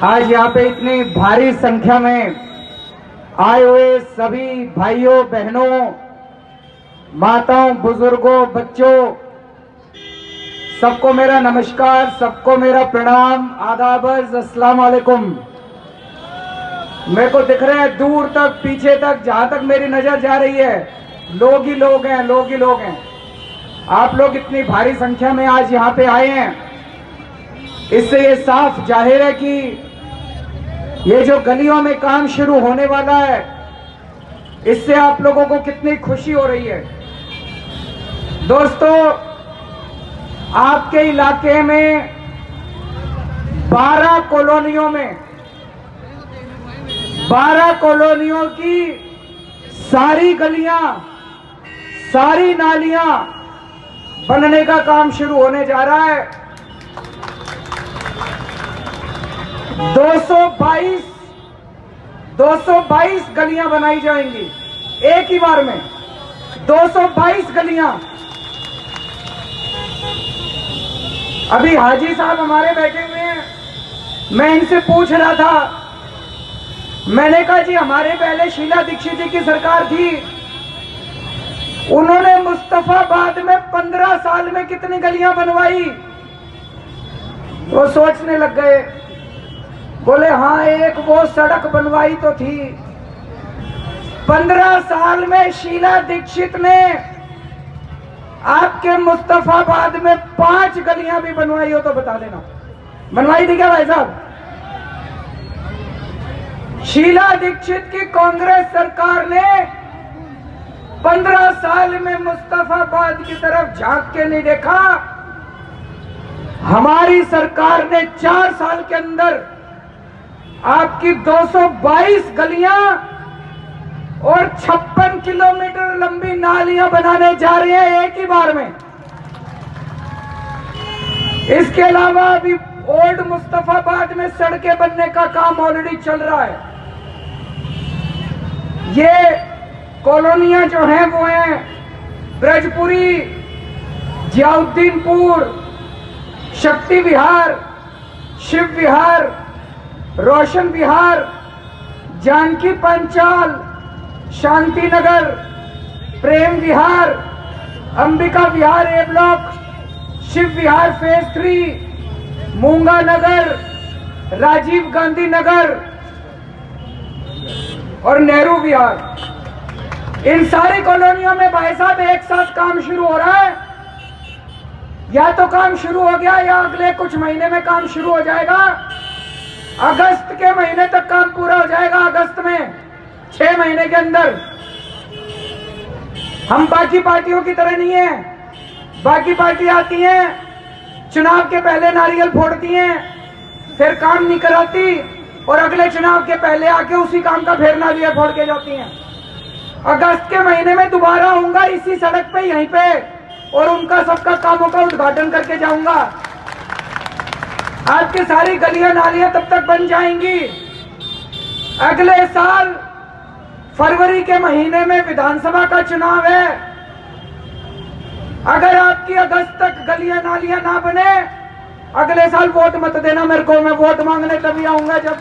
आज यहाँ पे इतनी भारी संख्या में आए हुए सभी भाइयों बहनों, माताओं, बुजुर्गों, बच्चों, सबको मेरा नमस्कार, सबको मेरा प्रणाम, आदाब, अस्सलाम वालेकुम। मेरे को दिख रहे हैं दूर तक, पीछे तक, जहां तक मेरी नजर जा रही है, लोग ही लोग हैं, लोग ही लोग हैं। आप लोग इतनी भारी संख्या में आज यहाँ पे आए हैं, इससे ये साफ जाहिर है कि ये जो गलियों में काम शुरू होने वाला है, इससे आप लोगों को कितनी खुशी हो रही है। दोस्तों, आपके इलाके में 12 कॉलोनियों की सारी गलियां, सारी नालियां बनने का काम शुरू होने जा रहा है। 222 गलियां बनाई जाएंगी एक ही बार में, 222 गलियां। अभी हाजी साहब हमारे बैठे हुए हैं, मैं इनसे पूछ रहा था, मैंने कहा जी हमारे पहले शीला दीक्षित जी की सरकार थी, उन्होंने मुस्तफाबाद में 15 साल में कितनी गलियां बनवाई? वो सोचने लग गए, बोले हाँ एक वो सड़क बनवाई तो थी। 15 साल में शीला दीक्षित ने आपके मुस्तफाबाद में 5 गलियां भी बनवाई हो तो बता देना, बनवाई थी क्या भाई साहब? शीला दीक्षित की कांग्रेस सरकार ने 15 साल में मुस्तफाबाद की तरफ झांक के नहीं देखा। हमारी सरकार ने 4 साल के अंदर आपकी 222 गलियां और 56 किलोमीटर लंबी नालियां बनाने जा रहे हैं एक ही बार में। इसके अलावा अभी ओल्ड मुस्तफाबाद में सड़कें बनने का काम ऑलरेडी चल रहा है। ये कॉलोनियां जो हैं वो हैं ब्रजपुरी, जियाउद्दीनपुर, शक्ति विहार, शिव विहार, रोशन विहार, जानकी पंचाल, शांति नगर, प्रेम विहार, अंबिका विहार ए ब्लॉक, शिव विहार फेज 3, मूंगा नगर, राजीव गांधी नगर और नेहरू विहार। इन सारी कॉलोनियों में भाई साहब एक साथ काम शुरू हो रहा है। या तो काम शुरू हो गया या अगले कुछ महीने में काम शुरू हो जाएगा। अगस्त के महीने तक काम पूरा हो जाएगा। अगस्त में 6 महीने के अंदर। हम बाकी पार्टियों की तरह नहीं है। बाकी पार्टी आती हैं, चुनाव के पहले नारियल फोड़ती हैं, फिर काम नहीं कराती और अगले चुनाव के पहले आके उसी काम का फिर नारियल फोड़ के जाती हैं। अगस्त के महीने में दोबारा आऊंगा इसी सड़क पे, यहीं पे, और उनका सबका कामों का उद्घाटन करके जाऊंगा। आपकी सारी गलियां नालियां तब तक बन जाएंगी। अगले साल फरवरी के महीने में विधानसभा का चुनाव है। अगर आपकी अगस्त तक गलियां नालियां ना बने, अगले साल वोट मत देना मेरे को, मैं वोट मांगने तभी आऊंगा जब।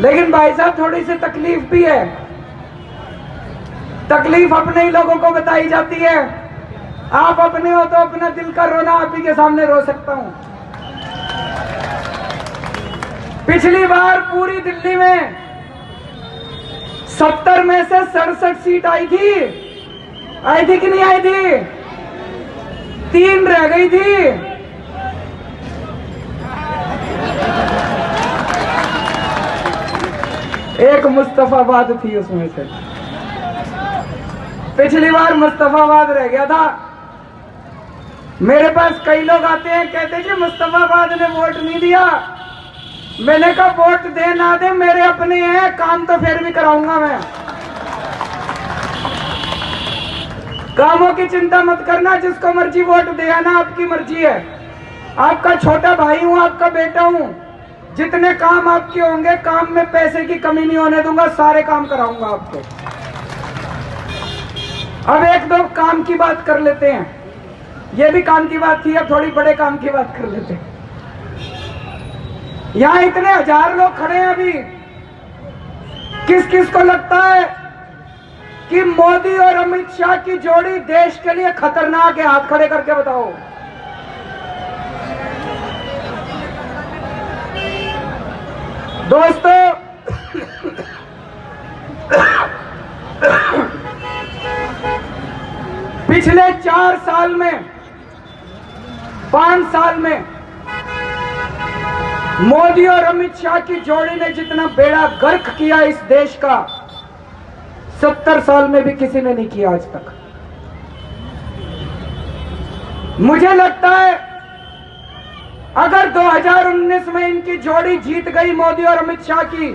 लेकिन भाई साहब थोड़ी सी तकलीफ भी है। तकलीफ अपने ही लोगों को बताई जाती है। आप अपने हो तो अपना दिल का रोना आप ही के सामने रो सकता हूं। पिछली बार पूरी दिल्ली में 70 में से 67 सीट आई थी कि नहीं आई थी? 3 रह गई थी। एक मुस्तफाबाद थी उसमें से। पिछली बार मुस्तफाबाद रह गया था। मेरे पास कई लोग आते हैं, कहते जी मुस्तफाबाद ने वोट नहीं दिया। मैंने कहा वोट दे ना दे मेरे अपने हैं, काम तो फिर भी कराऊंगा मैं। कामों की चिंता मत करना, जिसको मर्जी वोट दे आना, आपकी मर्जी है। आपका छोटा भाई हूं, आपका बेटा हूं। जितने काम आपके होंगे, काम में पैसे की कमी नहीं होने दूंगा, सारे काम कराऊंगा आपको। अब एक दो काम की बात कर लेते हैं। ये भी काम की बात थी, अब थोड़ी बड़े काम की बात कर लेते हैं। यहां इतने हजार लोग खड़े हैं अभी, किस किस को लगता है कि मोदी और अमित शाह की जोड़ी देश के लिए खतरनाक है? हाथ खड़े करके बताओ। दोस्तों, पिछले 4 साल में, 5 साल में मोदी और अमित शाह की जोड़ी ने जितना बेड़ा गर्क किया इस देश का, 70 साल में भी किसी ने नहीं किया आज तक। मुझे लगता है अगर 2019 में इनकी जोड़ी जीत गई, मोदी और अमित शाह की,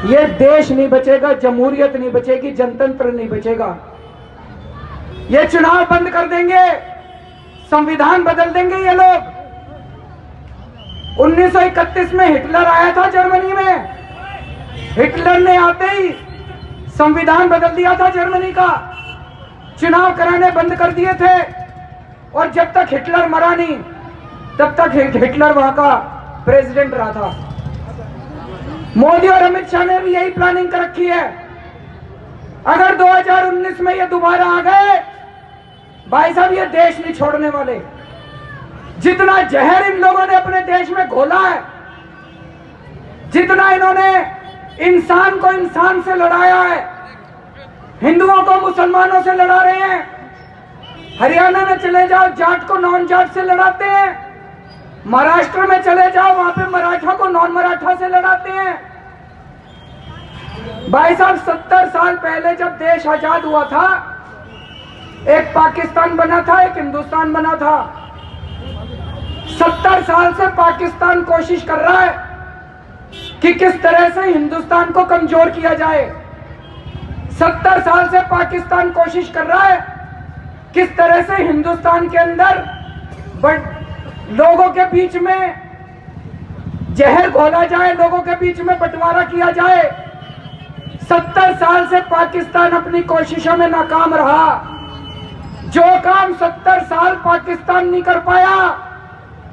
ये देश नहीं बचेगा, जमहूरियत नहीं बचेगी, जनतंत्र नहीं बचेगा। ये चुनाव बंद कर देंगे, संविधान बदल देंगे ये लोग। 1931 में हिटलर आया था जर्मनी में, हिटलर ने आते ही संविधान बदल दिया था जर्मनी का, चुनाव कराने बंद कर दिए थे, और जब तक हिटलर मरा नहीं तब तक हिटलर वहां का प्रेसिडेंट रहा था। मोदी और अमित शाह ने भी यही प्लानिंग कर रखी है। अगर 2019 में ये दोबारा आ गए, भाई साहब ये देश नहीं छोड़ने वाले। जितना जहर इन लोगों ने अपने देश में घोला है, जितना इन्होंने इंसान को इंसान से लड़ाया है, हिंदुओं को मुसलमानों से लड़ा रहे हैं। हरियाणा में चले जाओ, जाट को नॉन जाट से लड़ाते हैं। महाराष्ट्र में चले जाओ, वहां पे मराठा को नॉन मराठा से लड़ाते हैं। भाई साहब 70 साल पहले जब देश आजाद हुआ था, एक पाकिस्तान बना था, एक हिंदुस्तान बना था। 70 साल से पाकिस्तान कोशिश कर रहा है कि किस तरह से हिंदुस्तान को कमजोर किया जाए। 70 साल से पाकिस्तान कोशिश कर रहा है किस तरह से हिंदुस्तान के अंदर लोगों के बीच में जहर घोला जाए, लोगों के बीच में बंटवारा किया जाए। 70 साल से पाकिस्तान अपनी कोशिशों में नाकाम रहा। जो काम 70 साल पाकिस्तान नहीं कर पाया,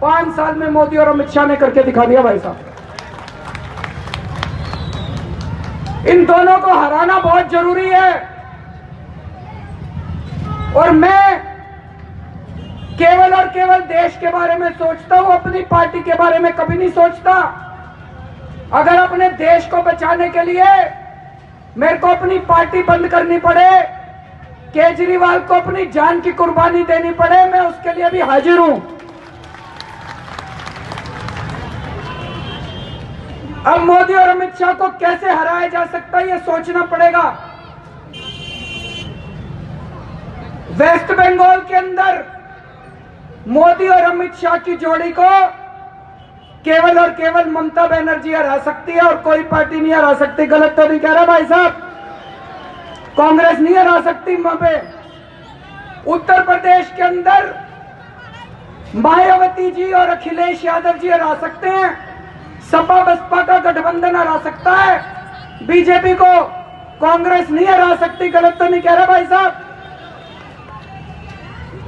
5 साल में मोदी और अमित शाह ने करके दिखा दिया। भाई साहब, इन दोनों को हराना बहुत जरूरी है। और मैं केवल और केवल देश के बारे में सोचता हूं, अपनी पार्टी के बारे में कभी नहीं सोचता। अगर अपने देश को बचाने के लिए मेरे को अपनी पार्टी बंद करनी पड़े, केजरीवाल को अपनी जान की कुर्बानी देनी पड़े, मैं उसके लिए भी हाजिर हूं। अब मोदी और अमित शाह को कैसे हराया जा सकता है, यह सोचना पड़ेगा। वेस्ट बंगाल के अंदर मोदी और अमित शाह की जोड़ी को केवल और केवल ममता बनर्जी हरा सकती है, और कोई पार्टी नहीं हरा सकती। गलत तो नहीं कह रहा भाई साहब? कांग्रेस नहीं हरा सकती वहां पे। उत्तर प्रदेश के अंदर मायावती जी और अखिलेश यादव जी हरा सकते हैं, सपा बसपा का गठबंधन हरा सकता है, बीजेपी को कांग्रेस नहीं हरा सकती। गलत तो नहीं कह रहा भाई साहब?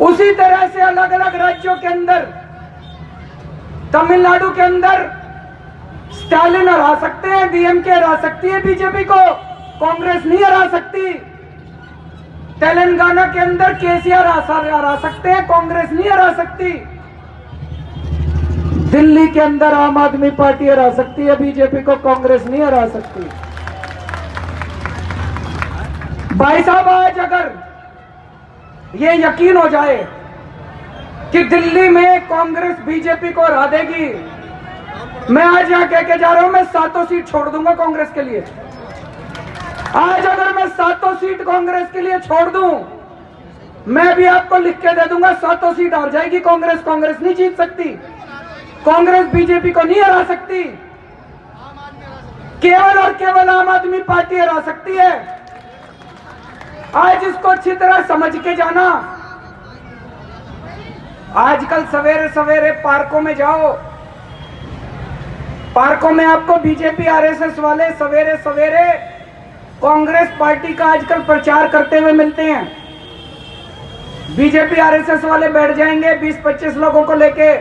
उसी तरह से अलग अलग राज्यों के अंदर, तमिलनाडु के अंदर स्टालिन हरा सकते हैं, डीएमके हरा सकती है बीजेपी को, कांग्रेस नहीं हरा सकती। तेलंगाना के अंदर केसीआर हरा सकते हैं, कांग्रेस नहीं हरा सकती। दिल्ली के अंदर आम आदमी पार्टी हरा सकती है, बीजेपी को कांग्रेस नहीं हरा सकती। भाई साहब, आज अगर ये यकीन हो जाए कि दिल्ली में कांग्रेस बीजेपी को हरा देगी, मैं आज यहां कह के जा रहा हूं, मैं 7 सीट छोड़ दूंगा कांग्रेस के लिए। आज अगर मैं 7 सीट कांग्रेस के लिए छोड़ दूं, मैं भी आपको लिख के दे दूंगा 7 सीट हार जाएगी कांग्रेस। कांग्रेस नहीं जीत सकती, कांग्रेस बीजेपी को नहीं हरा सकती, केवल और केवल आम आदमी पार्टी हरा सकती है। आज इसको अच्छी तरह समझ के जाना। आजकल सवेरे सवेरे पार्कों में जाओ, पार्कों में आपको बीजेपी आरएसएस वाले सवेरे सवेरे कांग्रेस पार्टी का आजकल प्रचार करते हुए मिलते हैं। बीजेपी आरएसएस वाले बैठ जाएंगे 20-25 लोगों को लेके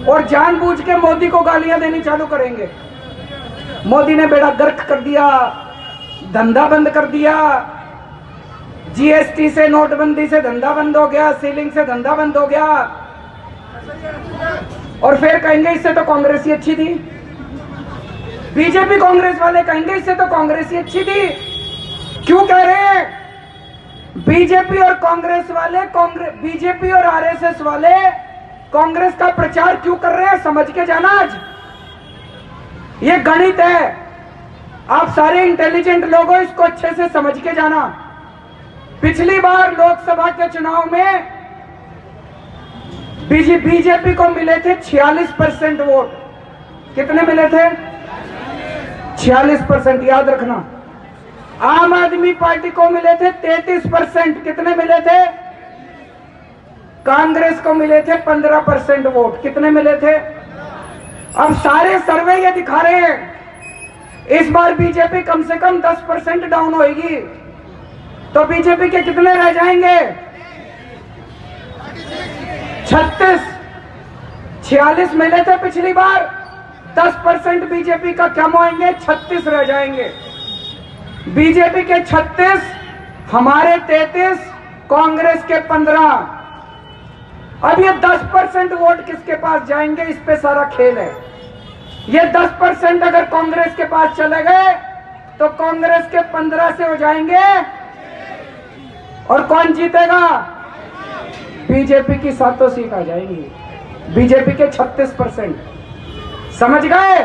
और जानबूझ के मोदी को गालियां देनी चालू करेंगे। मोदी ने बेड़ा गर्क कर दिया, धंधा बंद कर दिया, जीएसटी से, नोटबंदी से धंधा बंद हो गया, सीलिंग से धंधा बंद हो गया, और फिर कहेंगे इससे तो कांग्रेस ही अच्छी थी। बीजेपी कांग्रेस वाले कहेंगे इससे तो कांग्रेस ही अच्छी थी। क्यों कह रहे हैं? बीजेपी और कांग्रेस वाले, बीजेपी और आरएसएस वाले कांग्रेस का प्रचार क्यों कर रहे हैं? समझ के जाना। आज ये गणित है, आप सारे इंटेलिजेंट लोग हो, इसको अच्छे से समझ के जाना। पिछली बार लोकसभा के चुनाव में बीजेपी को मिले थे 46% वोट। कितने मिले थे? 46%, याद रखना। आम आदमी पार्टी को मिले थे 33%। कितने मिले थे? कांग्रेस को मिले थे 15% वोट। कितने मिले थे? अब सारे सर्वे ये दिखा रहे हैं इस बार बीजेपी कम से कम 10% डाउन होगी। तो बीजेपी के कितने रह जाएंगे? 36। 46 मिले थे पिछली बार, 10% बीजेपी का कम होंगे, 36 रह जाएंगे। बीजेपी के 36, हमारे 33, कांग्रेस के 15। अब ये 10% वोट किसके पास जाएंगे, इस पे सारा खेल है। ये 10% अगर कांग्रेस के पास चले गए तो कांग्रेस के 15 से हो जाएंगे, और कौन जीतेगा? बीजेपी की 7 सीट आ जाएंगी। बीजेपी के 36%। समझ गए?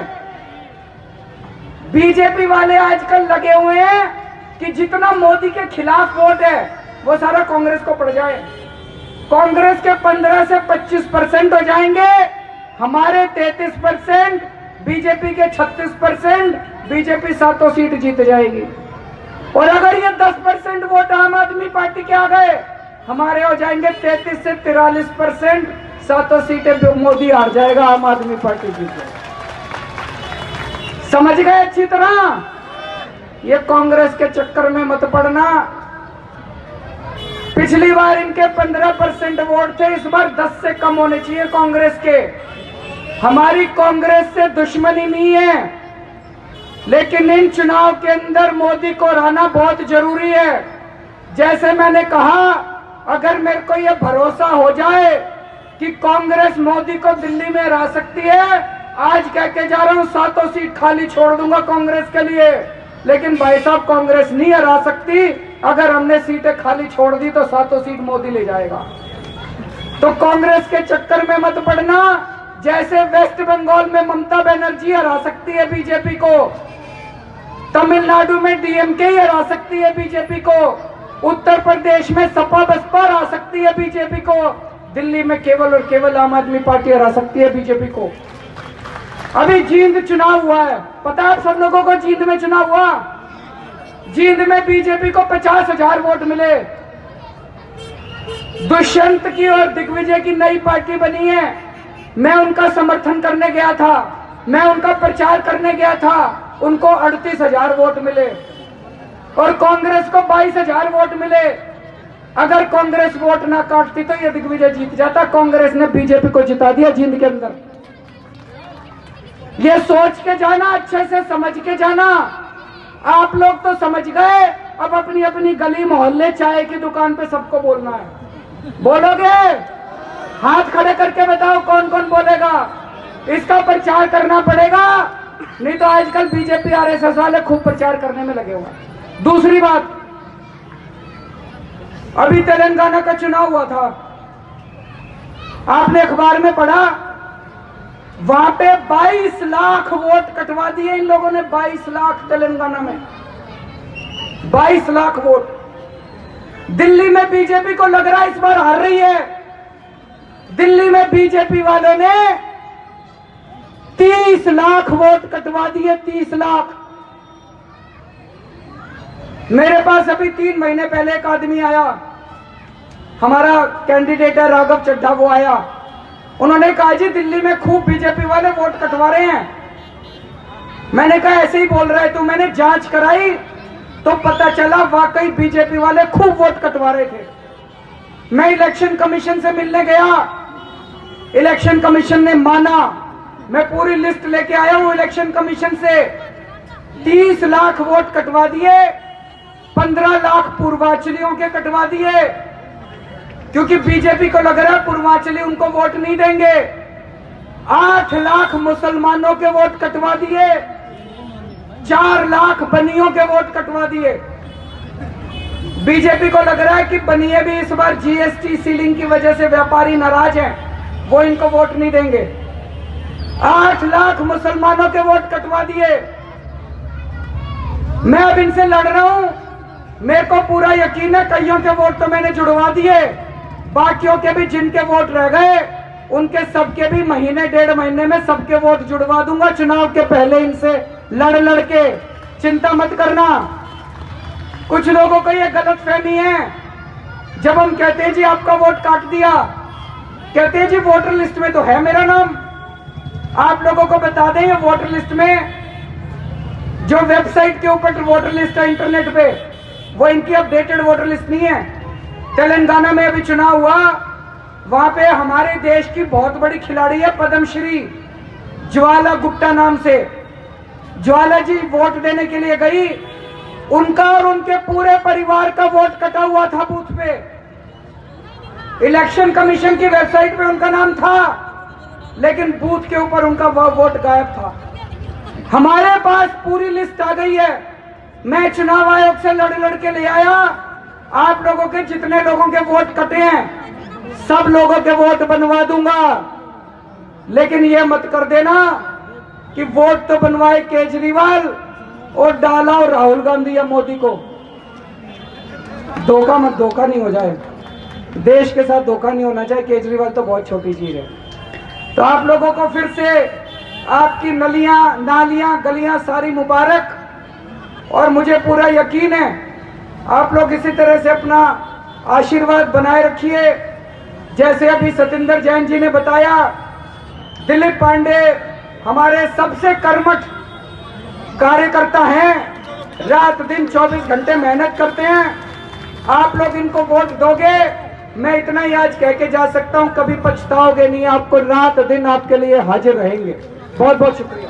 बीजेपी वाले आजकल लगे हुए हैं कि जितना मोदी के खिलाफ वोट है वो सारा कांग्रेस को पड़ जाए। कांग्रेस के 15 से 25% हो जाएंगे, हमारे 33%, बीजेपी के 36%, बीजेपी 7 सीट जीत जाएगी। और अगर ये 10% वोट आम आदमी पार्टी के आ गए, हमारे हो जाएंगे 33 से 43%, 7 सीटें मोदी हार जाएगा, आम आदमी पार्टी जीत जाएगी। समझ गए अच्छी तरह? ये कांग्रेस के चक्कर में मत पड़ना। पिछली बार इनके 15% वोट थे, इस बार 10 से कम होने चाहिए कांग्रेस के। हमारी कांग्रेस से दुश्मनी नहीं है, लेकिन इन चुनाव के अंदर मोदी को हराना बहुत जरूरी है। जैसे मैंने कहा, अगर मेरे को यह भरोसा हो जाए कि कांग्रेस मोदी को दिल्ली में हरा सकती है, आज कह के जा रहा हूं 7 सीट खाली छोड़ दूंगा कांग्रेस के लिए। लेकिन भाई साहब, कांग्रेस नहीं हरा सकती। अगर हमने सीटें खाली छोड़ दी तो 7 सीट मोदी ले जाएगा। तो कांग्रेस के चक्कर में मत पड़ना। जैसे वेस्ट बंगाल में ममता बनर्जी हरा सकती है बीजेपी को, तमिलनाडु में डीएमके ही हरा सकती है बीजेपी को, उत्तर प्रदेश में सपा बसपा हरा सकती है बीजेपी को, दिल्ली में केवल और केवल आम आदमी पार्टी हरा सकती है बीजेपी को। अभी जींद चुनाव हुआ है, पता है आप सब लोगों को? जींद में चुनाव हुआ, जींद में बीजेपी को 50,000 वोट मिले। दुष्यंत की और दिग्विजय की नई पार्टी बनी है। मैं उनका समर्थन करने गया था, मैं उनका प्रचार करने गया था, उनको 38,000 वोट मिले और कांग्रेस को 22,000 वोट मिले। अगर कांग्रेस वोट ना काटती तो ये दिग्विजय जीत जाता। कांग्रेस ने बीजेपी को जिता दिया जींद के अंदर। ये सोच के जाना, अच्छे से समझ के जाना। आप लोग तो समझ गए, अब अपनी अपनी गली मोहल्ले चाय की दुकान पे सबको बोलना है। बोलोगे? हाथ खड़े करके बताओ कौन कौन बोलेगा। इसका प्रचार करना पड़ेगा, नहीं तो आजकल बीजेपी आरएसएस वाले खूब प्रचार करने में लगे हुए हैं। दूसरी बात, अभी तेलंगाना का चुनाव हुआ था, आपने अखबार में पढ़ा, वहां पे 22 लाख वोट कटवा दिए इन लोगों ने। 22 लाख तेलंगाना में, 22 लाख वोट। दिल्ली में बीजेपी को लग रहा है इस बार हार रही है। दिल्ली में बीजेपी वालों ने 30 लाख वोट कटवा दिए, 30 लाख। मेरे पास अभी 3 महीने पहले एक आदमी आया, हमारा कैंडिडेट है राघव चड्ढा, वो आया। उन्होंने कहा जी दिल्ली में खूब बीजेपी वाले वोट कटवा रहे हैं। मैंने कहा ऐसे ही बोल रहा है तू? मैंने जांच कराई तो पता चला वाकई बीजेपी वाले खूब वोट कटवा रहे थे। मैं इलेक्शन कमीशन से मिलने गया, इलेक्शन कमीशन ने माना। मैं पूरी लिस्ट लेके आया हूं इलेक्शन कमीशन से। 30 लाख वोट कटवा दिए, 15 लाख पूर्वांचलियों के कटवा दिए, क्योंकि बीजेपी को लग रहा है पूर्वांचली उनको वोट नहीं देंगे। 8 लाख मुसलमानों के वोट कटवा दिए, 4 लाख बनियों के वोट कटवा दिए। बीजेपी को लग रहा है कि बनिए भी इस बार जीएसटी सीलिंग की वजह से व्यापारी नाराज हैं, वो इनको वोट नहीं देंगे। 8 लाख मुसलमानों के वोट कटवा दिए। मैं अब इनसे लड़ रहा हूं, मेरे को पूरा यकीन है कईयों के वोट तो मैंने जुड़वा दिए, बाकियों के भी जिनके वोट रह गए उनके सबके भी महीने 1.5 महीने में सबके वोट जुड़वा दूंगा चुनाव के पहले इनसे लड़ के। चिंता मत करना। कुछ लोगों को यह गलत फहमी है, जब हम कहते हैं जी आपका वोट काट दिया, कहते हैं जी वोटर लिस्ट में तो है मेरा नाम। आप लोगों को बता दें ये वोटर लिस्ट में, जो वेबसाइट के ऊपर वोटर लिस्ट है इंटरनेट पे, वो इनकी अपडेटेड वोटर लिस्ट नहीं है। तेलंगाना में अभी चुनाव हुआ, वहां पे हमारे देश की बहुत बड़ी खिलाड़ी है पद्मश्री ज्वाला गुप्ता नाम से। ज्वाला जी वोट देने के लिए गई, उनका और उनके पूरे परिवार का वोट कटा हुआ था बूथ पे। इलेक्शन कमीशन की वेबसाइट पे उनका नाम था, लेकिन बूथ के ऊपर उनका वोट गायब था। हमारे पास पूरी लिस्ट आ गई है। मैं चुनाव आयोग से लड़ के ले आया। आप लोगों के जितने लोगों के वोट कटे हैं सब लोगों के वोट बनवा दूंगा, लेकिन ये मत कर देना कि वोट तो बनवाए केजरीवाल और डाला और राहुल गांधी या मोदी को। धोखा नहीं हो जाए, देश के साथ धोखा नहीं होना चाहिए। केजरीवाल तो बहुत छोटी चीज है। तो आप लोगों को फिर से आपकी नालियां गलियां सारी मुबारक, और मुझे पूरा यकीन है आप लोग इसी तरह से अपना आशीर्वाद बनाए रखिए। जैसे अभी सतेंद्र जैन जी ने बताया, दिलीप पांडे हमारे सबसे कर्मठ कार्यकर्ता हैं, रात दिन 24 घंटे मेहनत करते हैं। आप लोग इनको वोट दोगे, मैं इतना ही आज कह के जा सकता हूं, कभी पछताओगे नहीं। आपको रात दिन आपके लिए हाजिर रहेंगे। बहुत बहुत शुक्रिया।